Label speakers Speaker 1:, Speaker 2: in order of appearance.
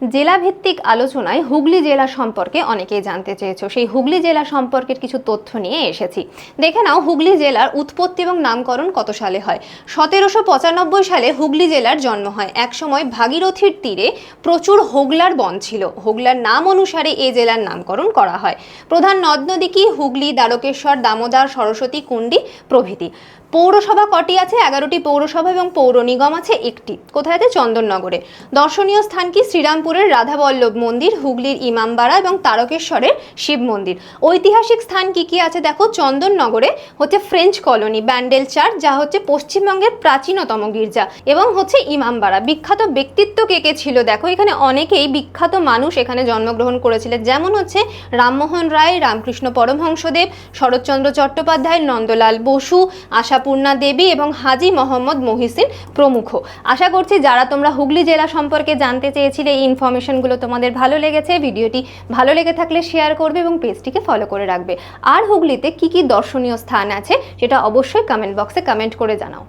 Speaker 1: জেলাভিত্তিক আলোচনায় হুগলি জেলা সম্পর্কে অনেকেই জানতে চেয়েছো। সেই হুগলি জেলা সম্পর্কের কিছু তথ্য নিয়ে এসেছি। দেখে নাও হুগলি জেলার উৎপত্তি এবং নামকরণ কত সালে হয়। 1795 সালে হুগলি জেলার জন্ম হয়। একসময় ভাগীরথীর তীরে প্রচুর হোগলার বন ছিল। হোগলার নাম অনুসারে এই জেলার নামকরণ করা হয়। প্রধান নদ নদী কি? হুগলি, দ্বারকেশ্বর, দামোদর, সরস্বতী, কুণ্ডী প্রভৃতি। পৌরসভা কটি আছে? 11টি পৌরসভা এবং পৌর নিগম আছে একটি। কোথায় আছে? চন্দননগরে। দর্শনীয় স্থান কি? শ্রীরামপুরের রাধাবল্লভ মন্দির, হুগলির ইমামবাড়া এবং তারকেশ্বরের শিব মন্দির। ঐতিহাসিক স্থান কি কি আছে দেখো। চন্দননগরে হচ্ছে ফ্রেঞ্চ কলোনি, ব্যান্ডেল চার্চ যা হচ্ছে পশ্চিমবঙ্গের প্রাচীনতম গির্জা, এবং হচ্ছে ইমামবাড়া। বিখ্যাত ব্যক্তিত্ব কে কে ছিল দেখো, এখানে অনেকেই বিখ্যাত মানুষ এখানে জন্মগ্রহণ করেছিলেন, যেমন হচ্ছে রামমোহন রায়, রামকৃষ্ণ পরমহংসদেব, শরৎচন্দ্র চট্টোপাধ্যায়, নন্দলাল বসু, আশাপূর্ণা দেবী এবং হাজী মোহাম্মদ মহিসিন প্রমুখ। আশা করছি যারা তোমরা হুগলি জেলা সম্পর্কে জানতে চেয়েছিলে এই ইনফরমেশনগুলো তোমাদের ভালো লেগেছে। ভিডিওটি ভালো লেগে থাকলে শেয়ার করবে এবং পেজটিকে ফলো করে রাখবে। আর হুগলিতে কি কি দর্শনীয় স্থান আছে সেটা অবশ্যই কমেন্ট বক্সে কমেন্ট করে জানাও।